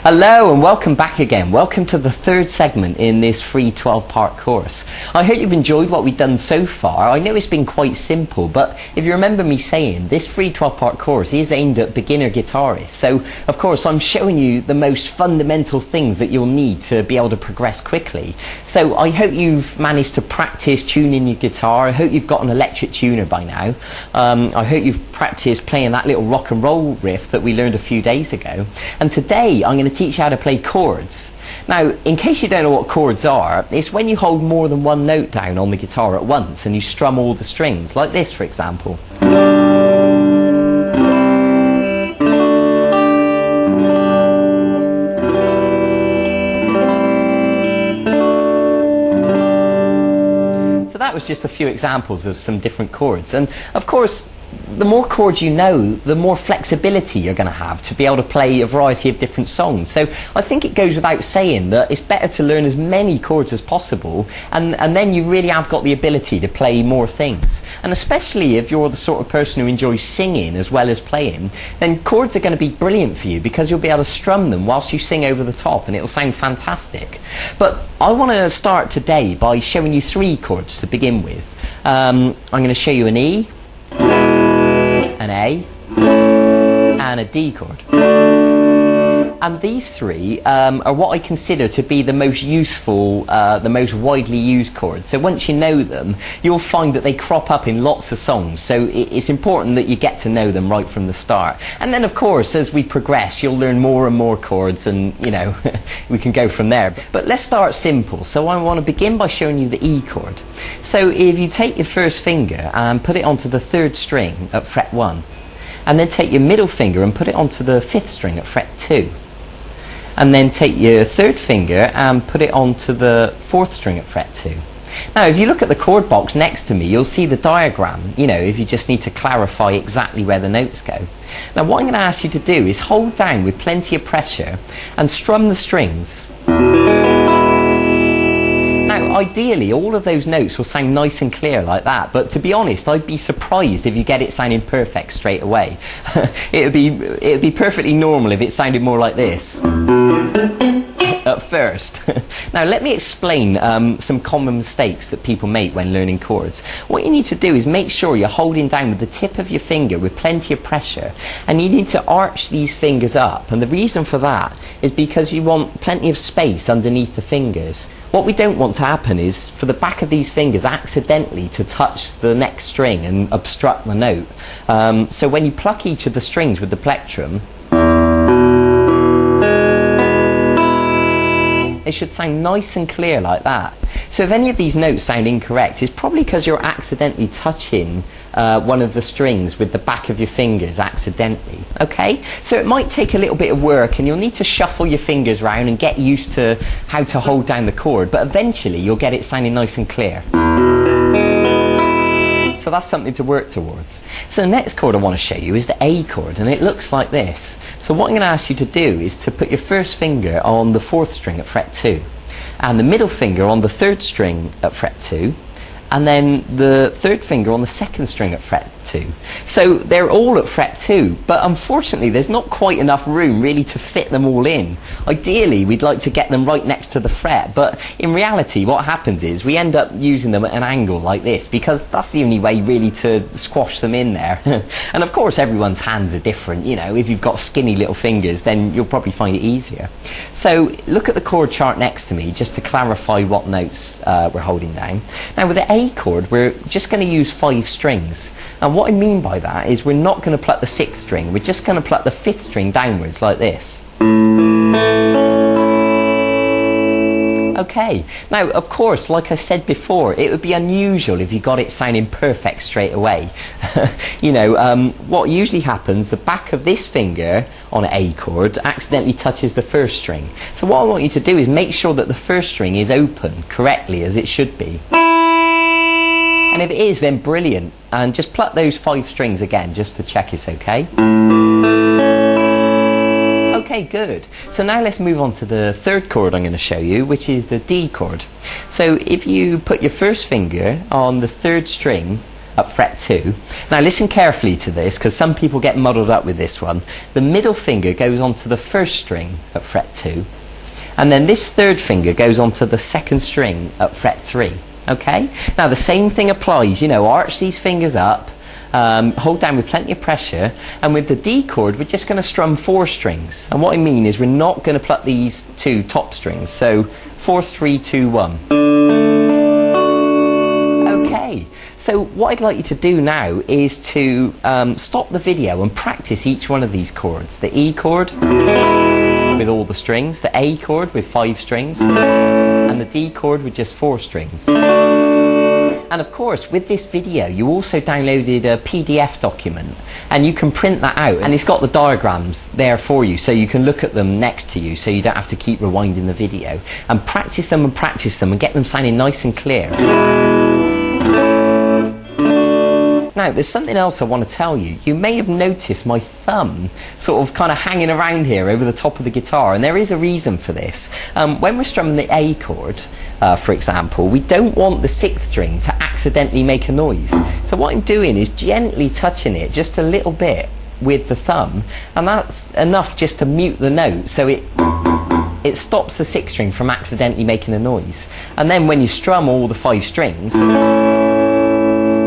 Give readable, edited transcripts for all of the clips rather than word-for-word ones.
Hello and welcome back again. Welcome to the third segment in this free 12-part course. I hope you've enjoyed what we've done so far. I know it's been quite simple, but if you remember me saying, this free 12-part course is aimed at beginner guitarists. So, of course, I'm showing you the most fundamental things that you'll need to be able to progress quickly. So I hope you've managed to practice tuning your guitar. I hope you've got an electric tuner by now. I hope you've practiced playing that little rock and roll riff that we learned a few days ago. And today I'm going to teach you how to play chords. Now, in case you don't know what chords are, it's when you hold more than one note down on the guitar at once and you strum all the strings, like this for example. So that was just a few examples of some different chords, and of course the more chords you know, the more flexibility you're going to have to be able to play a variety of different songs. So I think it goes without saying that it's better to learn as many chords as possible, and then you really have got the ability to play more things. And especially if you're the sort of person who enjoys singing as well as playing, then chords are going to be brilliant for you because you'll be able to strum them whilst you sing over the top and it'll sound fantastic. But I want to start today by showing you three chords to begin with. I'm going to show you an E, an A, and a D chord. And these three are what I consider to be the most useful, the most widely used chords. So once you know them, you'll find that they crop up in lots of songs. So it's important that you get to know them right from the start. And then of course, as we progress, you'll learn more and more chords and, you know, we can go from there. But let's start simple. So I want to begin by showing you the E chord. So if you take your first finger and put it onto the third string at fret 1, and then take your middle finger and put it onto the fifth string at fret 2. And then take your third finger and put it onto the fourth string at fret 2. Now if you look at the chord box next to me, you'll see the diagram, you know, if you just need to clarify exactly where the notes go. Now what I'm going to ask you to do is hold down with plenty of pressure and strum the strings. Now ideally all of those notes will sound nice and clear like that, but to be honest I'd be surprised if you get it sounding perfect straight away. It'd be perfectly normal if it sounded more like this at first. Now let me explain some common mistakes that people make when learning chords. What you need to do is make sure you're holding down with the tip of your finger with plenty of pressure, and you need to arch these fingers up, and the reason for that is because you want plenty of space underneath the fingers. What we don't want to happen is for the back of these fingers accidentally to touch the next string and obstruct the note. So when you pluck each of the strings with the plectrum, it should sound nice and clear like that. So if any of these notes sound incorrect, it's probably because you're accidentally touching one of the strings with the back of your fingers accidentally. Okay? So it might take a little bit of work and you'll need to shuffle your fingers around and get used to how to hold down the chord, but eventually you'll get it sounding nice and clear. So that's something to work towards. So the next chord I want to show you is the A chord, and it looks like this. So what I'm going to ask you to do is to put your first finger on the fourth string at fret 2, and the middle finger on the third string at fret 2, and then the third finger on the second string at fret 2. So they're all at fret 2, but unfortunately there's not quite enough room really to fit them all in. Ideally we'd like to get them right next to the fret, but in reality what happens is we end up using them at an angle like this because that's the only way really to squash them in there. And of course everyone's hands are different, you know, if you've got skinny little fingers then you'll probably find it easier. So look at the chord chart next to me just to clarify what notes we're holding down. Now with the A chord we're just going to use 5 strings, and what I mean by that is we're not going to pluck the 6th string, we're just going to pluck the 5th string downwards like this. Okay, now of course like I said before, it would be unusual if you got it sounding perfect straight away. You know, what usually happens, the back of this finger on an A chord accidentally touches the first string. So what I want you to do is make sure that the first string is open correctly as it should be. And if it is, then brilliant. And just pluck those 5 strings again, just to check it's okay. Okay, good. So now let's move on to the third chord I'm going to show you, which is the D chord. So if you put your first finger on the third string at fret 2. Now listen carefully to this, because some people get muddled up with this one. The middle finger goes onto the first string at fret 2, and then this third finger goes onto the second string at fret 3. Okay? Now the same thing applies, you know, arch these fingers up, hold down with plenty of pressure, and with the D chord we're just going to strum 4 strings. And what I mean is we're not going to pluck these 2 top strings. So 4, 3, 2, 1. Okay, so what I'd like you to do now is to stop the video and practice each one of these chords. The E chord with all the strings, the A chord with 5 strings, and the D chord with just 4 strings. And of course, with this video, you also downloaded a PDF document, and you can print that out, and it's got the diagrams there for you, so you can look at them next to you, so you don't have to keep rewinding the video. And practice them and get them sounding nice and clear. Now, there's something else I want to tell you. You may have noticed my thumb sort of kind of hanging around here over the top of the guitar, and there is a reason for this. When we're strumming the A chord, for example, we don't want the 6th string to accidentally make a noise. So what I'm doing is gently touching it just a little bit with the thumb, and that's enough just to mute the note, so it stops the 6th string from accidentally making a noise. And then when you strum all the 5 strings,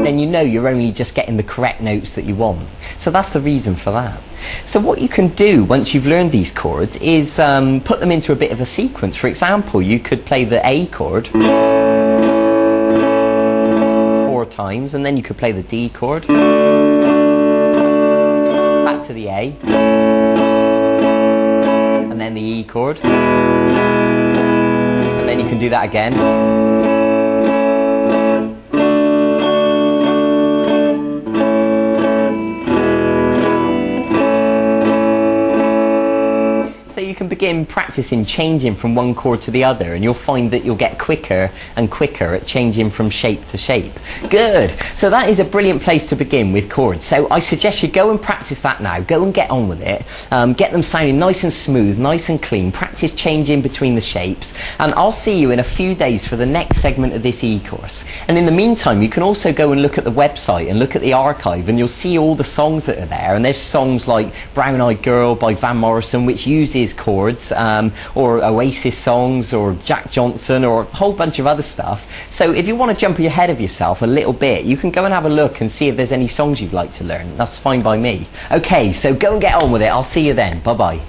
then you know you're only just getting the correct notes that you want. So that's the reason for that. So what you can do once you've learned these chords is put them into a bit of a sequence. For example, you could play the A chord 4 times, and then you could play the D chord, back to the A, and then the E chord, and then you can do that again. So you can begin practicing changing from one chord to the other, and you'll find that you'll get quicker and quicker at changing from shape to shape. Good. So that is a brilliant place to begin with chords. So I suggest you go and practice that now. Go and get on with it. Get them sounding nice and smooth, nice and clean. Practice changing between the shapes. And I'll see you in a few days for the next segment of this e-course. And in the meantime, you can also go and look at the website and look at the archive, and you'll see all the songs that are there. And there's songs like Brown Eyed Girl by Van Morrison, which uses chords, or Oasis songs, or Jack Johnson, or a whole bunch of other stuff. So if you want to jump ahead of yourself a little bit, you can go and have a look and see if there's any songs you'd like to learn. That's fine by me. Okay, so go and get on with it. I'll see you then. Bye bye.